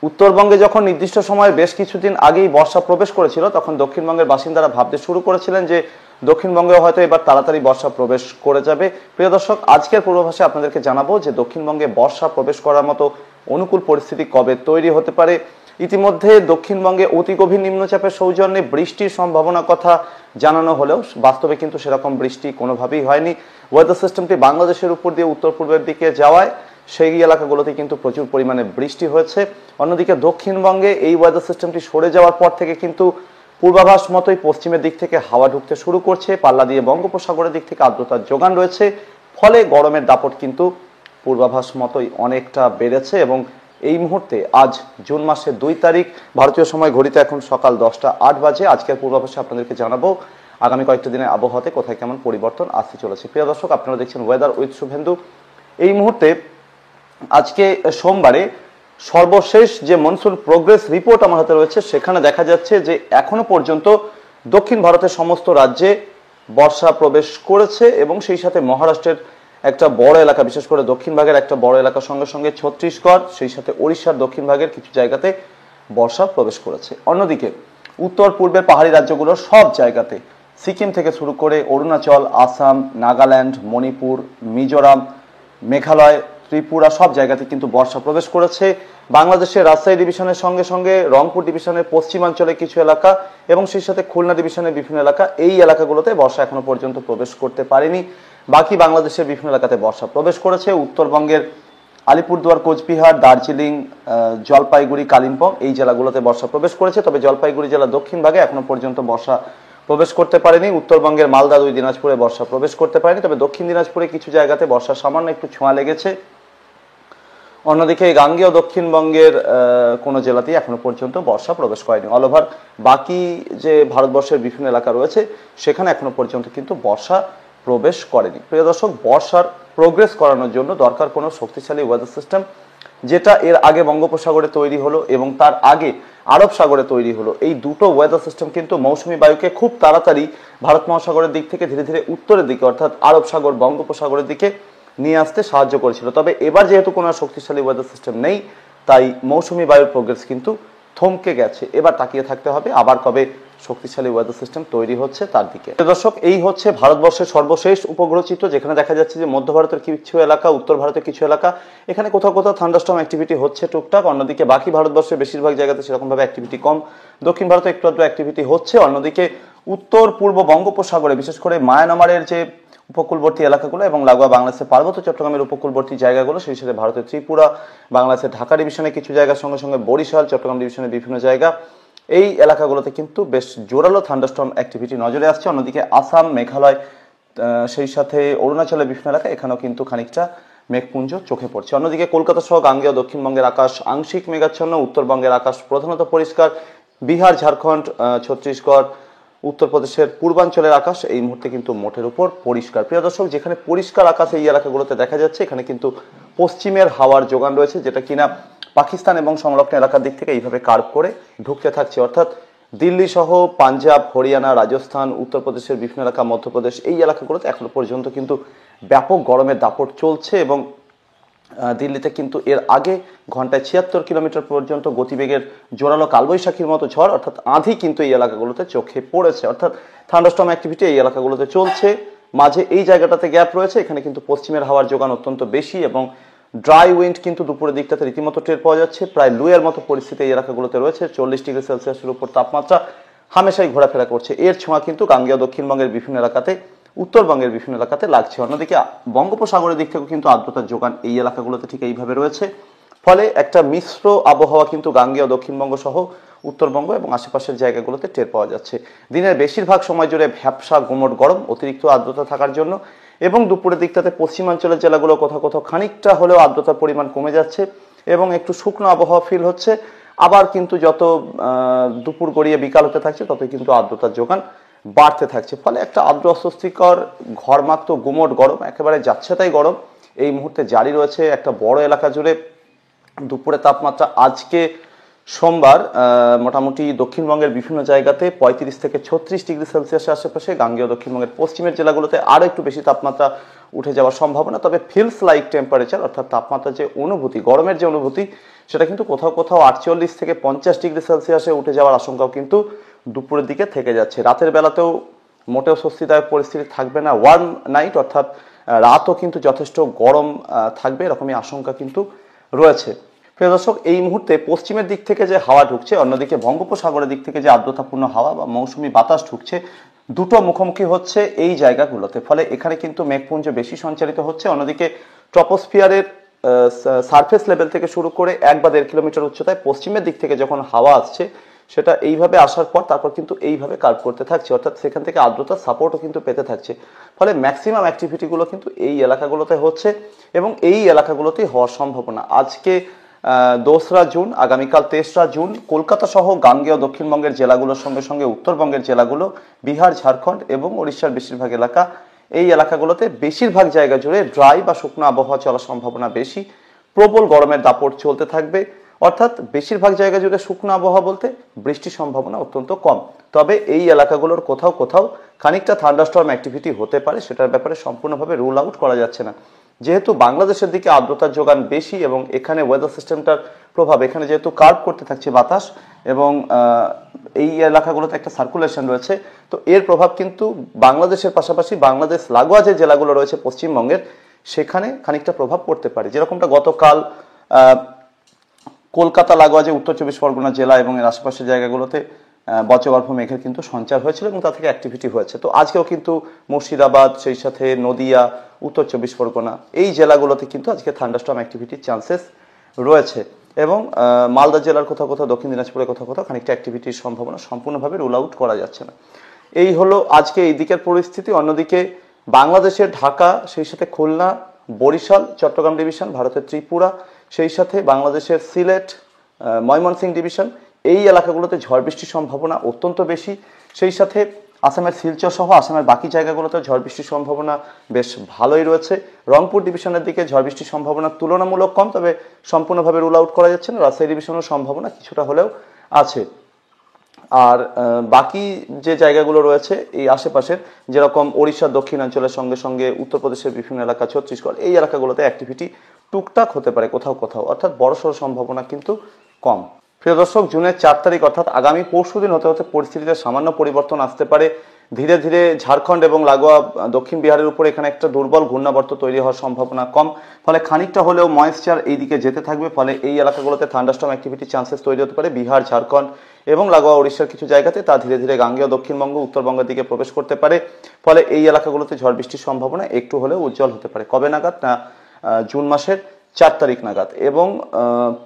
উত্তরবঙ্গে যখন নির্দিষ্ট সময়ে বেশ কিছুদিন আগেই বর্ষা প্রবেশ করেছিল, তখন দক্ষিণবঙ্গের বাসিন্দারা ভাবতে শুরু করেছিলেন যে দক্ষিণবঙ্গে হয়তো এবার তাড়াতাড়ি বর্ষা প্রবেশ করে যাবে। প্রিয় দর্শক, আজকের পূর্বাভাসে আপনাদেরকে জানাবো যে দক্ষিণবঙ্গে বর্ষা প্রবেশ করার মতো অনুকূল পরিস্থিতি কবে তৈরি হতে পারে। ইতিমধ্যে দক্ষিণবঙ্গে অতি গভীর নিম্নচাপের সৌজন্যে বৃষ্টির সম্ভাবনার কথা জানানো হলেও বাস্তবে কিন্তু সেরকম বৃষ্টি কোনোভাবেই হয়নি। ওয়েদার সিস্টেমটি বাংলাদেশের উপর দিয়ে উত্তর পূর্বের দিকে যাওয়ায় সেই এলাকাগুলোতে কিন্তু প্রচুর পরিমাণে বৃষ্টি হয়েছে। অন্যদিকে দক্ষিণবঙ্গে এই ওয়েদার সিস্টেমটি সরে যাওয়ার পর থেকে কিন্তু পূর্বাভাস মতোই পশ্চিমের দিক থেকে হাওয়া ঢুকতে শুরু করছে, পাল্লা দিয়ে বঙ্গোপসাগরের দিক থেকে আর্দ্রতার যোগান রয়েছে, ফলে গরমের দাপট কিন্তু পূর্বাভাস মতোই অনেকটা বেড়েছে। এবং এই মুহূর্তে আজ জুন মাসের 2 তারিখ, ভারতীয় সময় ঘড়িতে এখন সকাল 10টা 8 বাজে। আজকের পূর্বাভাসে আপনাদেরকে জানাবো আগামী কয়েকটা দিনের আবহাওয়াতে কোথায় কেমন পরিবর্তন আসতে চলেছে। প্রিয় দর্শক, আপনারা দেখছেন ওয়েদার উইথ শুভেন্দু। এই মুহূর্তে আজকে সোমবারে সর্বশেষ যে মনসুন প্রোগ্রেস রিপোর্ট আমার হাতে রয়েছে, সেখানে দেখা যাচ্ছে যে এখনো পর্যন্ত দক্ষিণ ভারতের সমস্ত রাজ্যে বর্ষা প্রবেশ করেছে এবং সেই সাথে মহারাষ্ট্রের একটা বড় এলাকা, বিশেষ করে দক্ষিণ ভাগের একটা বড় এলাকার সঙ্গে সঙ্গে ছত্তিশগড়, সেই সাথে ওড়িশার দক্ষিণ ভাগের কিছু জায়গাতে বর্ষা প্রবেশ করেছে। অন্যদিকে উত্তর পূর্বের পাহাড়ি রাজ্যগুলোর সব জায়গাতে, সিকিম থেকে শুরু করে অরুণাচল, আসাম, নাগাল্যান্ড, মণিপুর, মিজোরাম, মেঘালয়, ত্রিপুরা সব জায়গাতে কিন্তু বর্ষা প্রবেশ করেছে। বাংলাদেশের রাজশাহী ডিভিশনের সঙ্গে সঙ্গে রংপুর ডিভিশনের পশ্চিমাঞ্চলে কিছু এলাকা এবং সেই সাথে খুলনা ডিভিশনের বিভিন্ন এলাকা, এই এলাকাগুলোতে বর্ষা এখনো পর্যন্ত প্রবেশ করতে পারেনি। বাকি বাংলাদেশের বিভিন্ন এলাকাতে বর্ষা প্রবেশ করেছে। উত্তরবঙ্গের আলিপুরদুয়ার, কোচবিহার, দার্জিলিং, জলপাইগুড়ি, কালিম্পং এই জেলাগুলোতে বর্ষা প্রবেশ করেছে। তবে জলপাইগুড়ি জেলা দক্ষিণ ভাগে এখনো পর্যন্ত বর্ষা প্রবেশ করতে পারেনি। উত্তরবঙ্গের মালদা, 2 দিনাজপুরে বর্ষা প্রবেশ করতে পারেনি। তবে দক্ষিণ দিনাজপুরে কিছু জায়গাতে বর্ষা সামান্য একটু ছোঁয়া লেগেছে। অন্যদিকে গাঙ্গেয় দক্ষিণবঙ্গের কোনো জেলাতেই এখনো পর্যন্ত বর্ষা প্রবেশ করেনি। অল ওভার বাকি যে ভারতবর্ষের বিভিন্ন এলাকা রয়েছে সেখানে এখনো পর্যন্ত কিন্তু বর্ষা প্রবেশ করেনি। প্রিয় দর্শক, বর্ষার প্রোগ্রেস করানোর জন্য দরকার কোনো শক্তিশালী ওয়েদার সিস্টেম, যেটা এর আগে বঙ্গোপসাগরে তৈরি হলো এবং তার আগে আরব সাগরে তৈরি হলো। এই দুটো ওয়েদার সিস্টেম কিন্তু মৌসুমী বায়ুকে খুব তাড়াতাড়ি ভারত মহাসাগরের দিক থেকে ধীরে ধীরে উত্তরের দিকে অর্থাৎ আরব সাগর, বঙ্গোপসাগরের দিকে নিয়ে আসতে সাহায্য করেছিল। তবে এবার যেহেতু কোনো শক্তিশালী ওয়েদার সিস্টেম নেই, তাই মৌসুমী বায়ুর প্রোগ্রেস কিন্তু থমকে গেছে। এবার তাকিয়ে থাকতে হবে আবার কবে শক্তিশালী ওয়েদার সিস্টেম তৈরি হচ্ছে তার দিকে। দর্শক, এই হচ্ছে ভারতবর্ষের সর্বশেষ উপগ্রহ চিত্র, যেখানে দেখা যাচ্ছে যে মধ্য ভারতের কিছু এলাকা, উত্তর ভারতের কিছু এলাকা, এখানে কোথাও কোথাও থান্ডারস্টর্ম অ্যাক্টিভিটি হচ্ছে টুকটাক। অন্যদিকে বাকি ভারতবর্ষের বেশিরভাগ জায়গাতে সেরকমভাবে অ্যাক্টিভিটি কম। দক্ষিণ ভারতে একটু আধটু অ্যাক্টিভিটি হচ্ছে। অন্যদিকে উত্তর পূর্ব বঙ্গোপসাগরে, বিশেষ করে মায়ানমারের যে উপকূলবর্তী এলাকাগুলো এবং লাগোয়া বাংলাদেশের পার্বত্য চট্টগ্রামের উপকূলবর্তী জায়গাগুলো, সেই সাথে ভারতের ত্রিপুরা, বাংলাদেশের ঢাকা ডিভিশনের কিছু জায়গার সঙ্গে সঙ্গে বরিশাল, চট্টগ্রাম ডিভিশনের বিভিন্ন জায়গা, এই এলাকাগুলোতে কিন্তু বেশ জোরালো থান্ডারস্টর্ম অ্যাক্টিভিটি নজরে আসছে। অন্যদিকে আসাম, মেঘালয়, সেই সাথে অরুণাচলের বিভিন্ন এলাকা, এখানেও কিন্তু খানিকটা মেঘপুঞ্জ চোখে পড়ছে। অন্যদিকে কলকাতা সহ গাঙ্গেয় দক্ষিণবঙ্গের আকাশ আংশিক মেঘাচ্ছন্ন, উত্তরবঙ্গের আকাশ প্রধানত পরিষ্কার। বিহার, ঝাড়খণ্ড, ছত্তিশগড়, উত্তরপ্রদেশের পূর্বাঞ্চলের আকাশ এই মুহূর্তে কিন্তু মোটের উপর পরিষ্কার। প্রিয় দর্শক, যেখানে পরিষ্কার আকাশ এই এলাকাগুলোতে দেখা যাচ্ছে, এখানে কিন্তু পশ্চিমের হাওয়ার যোগান রয়েছে, যেটা কিনা পাকিস্তান এবং সংলগ্ন এলাকার দিক থেকে এইভাবে কার্ভ করে ঢুকতে থাকছে। অর্থাৎ দিল্লি সহ পাঞ্জাব, হরিয়ানা, রাজস্থান, উত্তরপ্রদেশের বিভিন্ন এলাকা, মধ্যপ্রদেশ এই এলাকাগুলোতে এখনো পর্যন্ত কিন্তু ব্যাপক গরমের দাপট চলছে। এবং দিল্লিতে কিন্তু এর আগে ঘন্টায় 76 কিলোমিটার পর্যন্ত গতিবেগের জোরালো কালবৈশাখীর মতো ঝড় অর্থাৎ আঁধি কিন্তু এই এলাকাগুলোতে চোখে পড়েছে। অর্থাৎ থান্ডারস্টর্ম অ্যাক্টিভিটি এই এলাকাগুলোতে চলছে। মাঝে এই জায়গাটাতে গ্যাপ রয়েছে, এখানে কিন্তু পশ্চিমের হাওয়ার যোগান অত্যন্ত বেশি এবং ড্রাই উইন্ড কিন্তু দুপুরের দিকটাতে রীতিমতো টের পাওয়া যাচ্ছে। প্রায় লুয়ের মতো পরিস্থিতি এই এলাকাগুলোতে রয়েছে। 40 ডিগ্রি সেলসিয়াসের উপর তাপমাত্রা হামেশাই ঘোরাফেরা করছে। এর ছোঁয়া কিন্তু গাঙ্গেয় দক্ষিণবঙ্গের বিভিন্ন এলাকাতে, উত্তরবঙ্গের বিভিন্ন এলাকাতে লাগছে। অন্যদিকে বঙ্গোপসাগরের দিক থেকেও কিন্তু আর্দ্রতার যোগান এই এলাকাগুলোতে ঠিক এইভাবে রয়েছে। ফলে একটা মিশ্র আবহাওয়া কিন্তু গাঙ্গেয় দক্ষিণবঙ্গ সহ উত্তরবঙ্গ এবং আশেপাশের জায়গাগুলোতে টের পাওয়া যাচ্ছে। দিনের বেশিরভাগ সময় জুড়ে ভ্যাপসা গুমট গরম অতিরিক্ত আর্দ্রতা থাকার জন্য, এবং দুপুরের দিকটাতে পশ্চিমাঞ্চলের জেলাগুলো কোথাও কোথাও খানিকটা হলেও আর্দ্রতার পরিমাণ কমে যাচ্ছে এবং একটু শুকনো আবহাওয়া ফিল হচ্ছে। আবার কিন্তু যত দুপুর গড়িয়ে বিকাল হতে থাকছে ততই কিন্তু আর্দ্রতার যোগান বাড়তে থাকছে। ফলে একটা আর্দ্র অস্বস্তিকর ঘরমাক্ত গুমট গরম, একেবারে যাচ্ছে তাই গরম এই মুহূর্তে জারি রয়েছে একটা বড় এলাকা জুড়ে। দুপুরে তাপমাত্রা আজকে সোমবার মোটামুটি দক্ষিণবঙ্গের বিভিন্ন জায়গাতে 35 থেকে 36 ডিগ্রি সেলসিয়াসের আশেপাশে, গাঙ্গেয় দক্ষিণবঙ্গের পশ্চিমের জেলাগুলোতে আরও একটু বেশি তাপমাত্রা উঠে যাওয়ার সম্ভাবনা। তবে ফিলস লাইক টেম্পারেচার অর্থাৎ তাপমাত্রার যে অনুভূতি, গরমের যে অনুভূতি, সেটা কিন্তু কোথাও কোথাও 48 থেকে 50 ডিগ্রি সেলসিয়াসে উঠে যাওয়ার আশঙ্কাও কিন্তু দুপুরের দিকে থেকে যাচ্ছে। রাতের বেলাতেও মোটেও স্বস্তিদায়ক পরিস্থিতি থাকবে না। ওয়ার্ম নাইট অর্থাৎ রাতও কিন্তু যথেষ্ট গরম থাকবে, এরকমই আশঙ্কা কিন্তু রয়েছে। প্রিয় দর্শক, এই মুহূর্তে পশ্চিমের দিক থেকে যে হাওয়া ঢুকছে, অন্যদিকে বঙ্গোপসাগরের দিক থেকে যে আর্দ্রতাপূর্ণ হাওয়া বা মৌসুমী বাতাস ঢুকছে, দুটো মুখোমুখি হচ্ছে এই জায়গাগুলোতে। ফলে এখানে কিন্তু মেঘপুঞ্জ বেশি সঞ্চারিত হচ্ছে। অন্যদিকে ট্রপোস্ফিয়ারের সারফেস লেভেল থেকে শুরু করে 1 বা 1.5 কিলোমিটার উচ্চতায় পশ্চিমের দিক থেকে যখন হাওয়া আসছে, সেটা এইভাবে আসার পর তারপর কিন্তু এইভাবে কার্ভ করতে থাকছে, অর্থাৎ সেখান থেকে আর্দ্রতার সাপোর্টও কিন্তু পেতে থাকছে। ফলে ম্যাক্সিমাম অ্যাক্টিভিটিগুলো কিন্তু এই এলাকাগুলোতে হচ্ছে এবং এই এলাকাগুলোতেই হওয়ার সম্ভাবনা। আজকে 2রা জুন, আগামীকাল 3রা জুন কলকাতা সহ গাঙ্গেয় দক্ষিণবঙ্গের জেলাগুলোর সঙ্গে সঙ্গে উত্তরবঙ্গের জেলাগুলো, বিহার, ঝাড়খণ্ড এবং ওড়িশার বেশিরভাগ এলাকা, এই এলাকাগুলোতে বেশিরভাগ জায়গা জুড়ে ড্রাই বা শুকনো আবহাওয়া চলার সম্ভাবনা বেশি। প্রবল গরমের দাপট চলতে থাকবে, অর্থাৎ বেশিরভাগ জায়গা জুড়ে শুকনো আবহাওয়া বলতে বৃষ্টির সম্ভাবনা অত্যন্ত কম। তবে এই এলাকাগুলোর কোথাও কোথাও খানিকটা থান্ডারস্টর্ম অ্যাক্টিভিটি হতে পারে, সেটার ব্যাপারে সম্পূর্ণভাবে রুল আউট করা যাচ্ছে না। যেহেতু বাংলাদেশের দিকে আর্দ্রতার যোগান বেশি এবং এখানে ওয়েদার সিস্টেমটার প্রভাব, এখানে যেহেতু কার্ভ করতে থাকছে বাতাস এবং এই এলাকাগুলোতে একটা সার্কুলেশন রয়েছে, তো এর প্রভাব কিন্তু বাংলাদেশের পাশাপাশি বাংলাদেশ লাগোয়া যে জেলাগুলো রয়েছে পশ্চিমবঙ্গের, সেখানে খানিকটা প্রভাব পড়তে পারে। যেরকমটা গতকাল কলকাতা লাগোয়া যে উত্তর 24 পরগনা জেলা এবং এর আশেপাশের জায়গাগুলোতে বজ্রগর্ভ মেঘের কিন্তু সঞ্চার হয়েছিল এবং তা থেকে অ্যাক্টিভিটি হয়েছে। তো আজকেও কিন্তু মুর্শিদাবাদ, সেই সাথে নদিয়া, উত্তর 24 পরগনা, এই জেলাগুলোতে কিন্তু আজকে থান্ডারস্টর্ম অ্যাক্টিভিটির চান্সেস রয়েছে এবং মালদা জেলার কোথাও কোথাও, দক্ষিণ দিনাজপুরের কোথাও কোথাও খানিকটা অ্যাক্টিভিটির সম্ভাবনা সম্পূর্ণভাবে রুল আউট করা যাচ্ছে না। এই হলো আজকে এই দিকের পরিস্থিতি। অন্যদিকে বাংলাদেশের ঢাকা, সেই সাথে খুলনা, বরিশাল, চট্টগ্রাম ডিভিশন, ভারতের ত্রিপুরা, সেই সাথে বাংলাদেশের সিলেট, ময়মনসিংহ ডিভিশন, এই এলাকাগুলোতে ঝড় বৃষ্টির সম্ভাবনা অত্যন্ত বেশি। সেই সাথে আসামের শিলচর সহ আসামের বাকি জায়গাগুলোতে ঝড় বৃষ্টির সম্ভাবনা বেশ ভালোই রয়েছে। রংপুর ডিভিশনের দিকে ঝড় বৃষ্টির সম্ভাবনা তুলনামূলক কম, তবে সম্পূর্ণভাবে রুল আউট করা যাচ্ছে না। রাজশাহী ডিভিশনের সম্ভাবনা কিছুটা হলেও আছে। আর বাকি যে জায়গাগুলো রয়েছে এই আশেপাশের, যেরকম ওড়িশার দক্ষিণাঞ্চলের সঙ্গে সঙ্গে উত্তরপ্রদেশের বিভিন্ন এলাকা, ছত্তিশগড়, এই এলাকাগুলোতে অ্যাক্টিভিটি টুকটাক হতে পারে কোথাও কোথাও, অর্থাৎ বড়সড় সম্ভাবনা কিন্তু কম। প্রিয় দর্শক, জুনের 4 তারিখ অর্থাৎ আগামী পরশুদিন হতে হতে পরিস্থিতিতে সামান্য পরিবর্তন আসতে পারে। ধীরে ধীরে ঝাড়খণ্ড এবং লাগোয়া দক্ষিণ বিহারের উপর এখানে একটা দুর্বল ঘূর্ণাবর্ত তৈরি হওয়ার সম্ভাবনা কম। ফলে খানিকটা হলেও ময়েশ্চার এই দিকে যেতে থাকবে। ফলে এই এলাকাগুলোতে থান্ডারস্টর্ম অ্যাক্টিভিটির চান্সেস তৈরি হতে পারে। বিহার, ঝাড়খণ্ড এবং লাগোয়া ওড়িশার কিছু জায়গাতে তা ধীরে ধীরে গাঙ্গেয় দক্ষিণবঙ্গ, উত্তরবঙ্গের দিকে প্রবেশ করতে পারে। ফলে এই এলাকাগুলোতে ঝড় বৃষ্টির সম্ভাবনা একটু হলেও উজ্জ্বল হতে পারে। কবে নাগাদ? না, জুন মাসের 4 তারিখ নাগাদ। এবং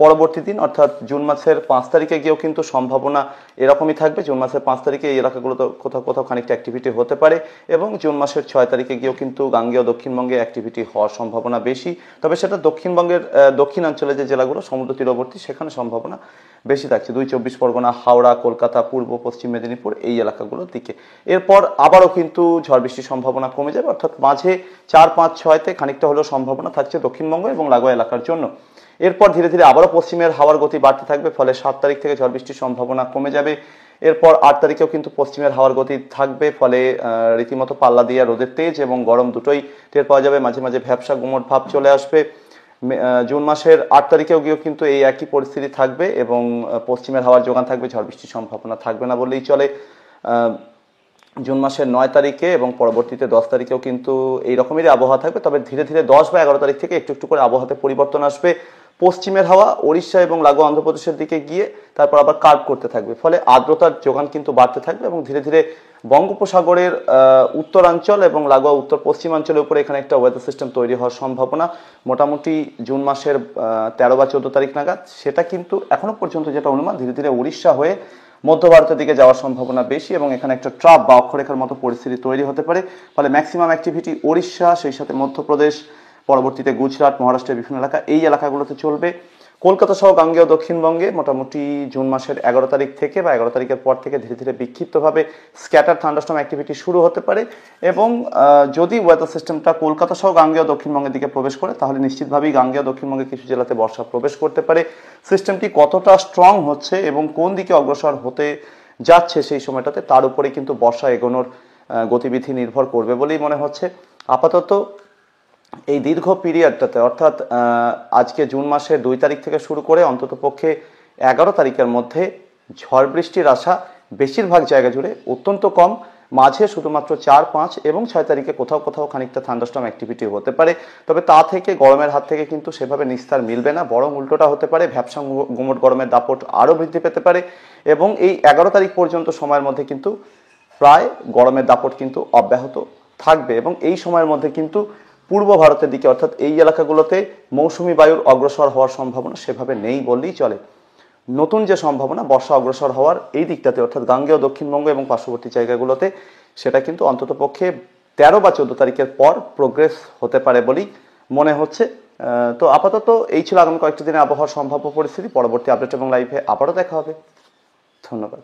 পরবর্তী দিন অর্থাৎ জুন মাসের 5 তারিখে গিয়েও কিন্তু সম্ভাবনা এরকমই থাকবে। জুন মাসের 5 তারিখে এই এলাকাগুলোতে কোথাও কোথাও খানিকটা অ্যাক্টিভিটি হতে পারে এবং জুন মাসের 6 তারিখে গিয়েও কিন্তু গাঙ্গেয় দক্ষিণবঙ্গে অ্যাক্টিভিটি হওয়ার সম্ভাবনা বেশি। তবে সেটা দক্ষিণবঙ্গের দক্ষিণাঞ্চলে যে জেলাগুলো সমুদ্র তীরবর্তী, সেখানে সম্ভাবনা বেশি থাকছে। 2 24 পরগনা, হাওড়া, কলকাতা, পূর্ব পশ্চিম মেদিনীপুর, এই এলাকাগুলোর দিকে। এরপর আবারও কিন্তু ঝড় বৃষ্টির সম্ভাবনা কমে যাবে, অর্থাৎ মাঝে 4, 5, 6তে খানিকটা হলেও সম্ভাবনা থাকছে দক্ষিণবঙ্গ এবং লাগোয়া এলাকার জন্য। এরপর ধীরে ধীরে আবারও পশ্চিমের হাওয়ার গতি বাড়তে থাকবে। ফলে 7 তারিখ থেকে ঝড় বৃষ্টির সম্ভাবনা কমে যাবে। এরপর 8 তারিখেও কিন্তু পশ্চিমের হাওয়ার গতি থাকবে। ফলে রীতিমতো পাল্লা দিয়ে রোদের তেজ এবং গরম দুটোই টের পাওয়া যাবে। মাঝে মাঝে ভ্যাপসা গুমট ভাব চলে আসবে। জুন মাসের 8 তারিখেও গিয়েও কিন্তু এই একই পরিস্থিতি থাকবে এবং পশ্চিমের হাওয়ার যোগান থাকবে, ঝড় বৃষ্টির সম্ভাবনা থাকবে না বললেই চলে। জুন মাসের 9 তারিখে এবং পরবর্তীতে 10 তারিখেও কিন্তু এই রকমেরই আবহাওয়া থাকবে। তবে ধীরে ধীরে 10 বা 11 তারিখ থেকে একটু একটু করে আবহাওয়াতে পরিবর্তন আসবে। পশ্চিমের হাওয়া ওড়িশা এবং লাগোয়া অন্ধ্রপ্রদেশের দিকে গিয়ে তারপর আবার কার্ভ করতে থাকবে। ফলে আর্দ্রতার যোগান কিন্তু বাড়তে থাকবে এবং ধীরে ধীরে বঙ্গোপসাগরের উত্তরাঞ্চল এবং লাগোয়া উত্তর পশ্চিমাঞ্চলের উপরে এখানে একটা ওয়েদার সিস্টেম তৈরি হওয়ার সম্ভাবনা মোটামুটি জুন মাসের 13 বা 14 তারিখ নাগাদ। সেটা কিন্তু এখনো পর্যন্ত যেটা অনুমান, ধীরে ধীরে উড়িষ্যা হয়ে মধ্য ভারতের দিকে যাওয়ার সম্ভাবনা বেশি এবং এখানে একটা ট্রাপ বা অক্ষরেখার মতো পরিস্থিতি তৈরি হতে পারে। ফলে ম্যাক্সিমাম অ্যাক্টিভিটি ওড়িশা, সেই সাথে মধ্যপ্রদেশ, পরবর্তীতে গুজরাট, মহারাষ্ট্রের বিভিন্ন এলাকা, এই এলাকাগুলোতে চলবে। কলকাতা সহ গাঙ্গেয় দক্ষিণবঙ্গে মোটামুটি জুন মাসের 11 তারিখ থেকে বা 11 তারিখের পর থেকে ধীরে ধীরে বিক্ষিপ্তভাবে স্ক্যাটার থান্ডারস্টর্ম অ্যাক্টিভিটি শুরু হতে পারে এবং যদি ওয়েদার সিস্টেমটা কলকাতা সহ গাঙ্গেয় দক্ষিণবঙ্গের দিকে প্রবেশ করে তাহলে নিশ্চিতভাবেই গাঙ্গেয় দক্ষিণবঙ্গের কিছু জেলাতে বর্ষা প্রবেশ করতে পারে। সিস্টেমটি কতটা স্ট্রং হচ্ছে এবং কোন দিকে অগ্রসর হতে যাচ্ছে সেই সময়টাতে তার উপরে কিন্তু বর্ষা এগোনোর গতিবিধি নির্ভর করবে বলেই মনে হচ্ছে। আপাতত এই দীর্ঘ পিরিয়ডটাতে অর্থাৎ আজকে জুন মাসের 2 তারিখ থেকে শুরু করে অন্তত পক্ষে 11 তারিখের মধ্যে ঝড় বৃষ্টির আশা বেশিরভাগ জায়গা জুড়ে অত্যন্ত কম। মাঝে শুধুমাত্র 4, 5 এবং 6 তারিখে কোথাও কোথাও খানিকটা থান্ডারস্টর্ম অ্যাক্টিভিটি হতে পারে, তবে তা থেকে গরমের হাত থেকে কিন্তু সেভাবে নিস্তার মিলবে না, বরং উল্টোটা হতে পারে। ভ্যাপসা গুমট গরমের দাপট আরও বৃদ্ধি পেতে পারে এবং এই 11 তারিখ পর্যন্ত সময়ের মধ্যে কিন্তু প্রায় গরমের দাপট কিন্তু অব্যাহত থাকবে এবং এই সময়ের মধ্যে কিন্তু পূর্ব ভারতের দিকে অর্থাৎ এই এলাকাগুলোতে মৌসুমি বায়ুর অগ্রসর হওয়ার সম্ভাবনা সেভাবে নেই বললেই চলে। নতুন যে সম্ভাবনা বর্ষা অগ্রসর হওয়ার এই দিকটাতে অর্থাৎ গাঙ্গেয় দক্ষিণবঙ্গ এবং পার্শ্ববর্তী জায়গাগুলোতে সেটা কিন্তু অন্তত পক্ষে 13 বা 14 তারিখের পর প্রোগ্রেস হতে পারে বলেই মনে হচ্ছে। তো আপাতত এই ছিল আগামী কয়েকটি দিনে আবহাওয়ার সম্ভাব্য পরিস্থিতি। পরবর্তী আপডেট এবং লাইভে আবারও দেখা হবে। ধন্যবাদ।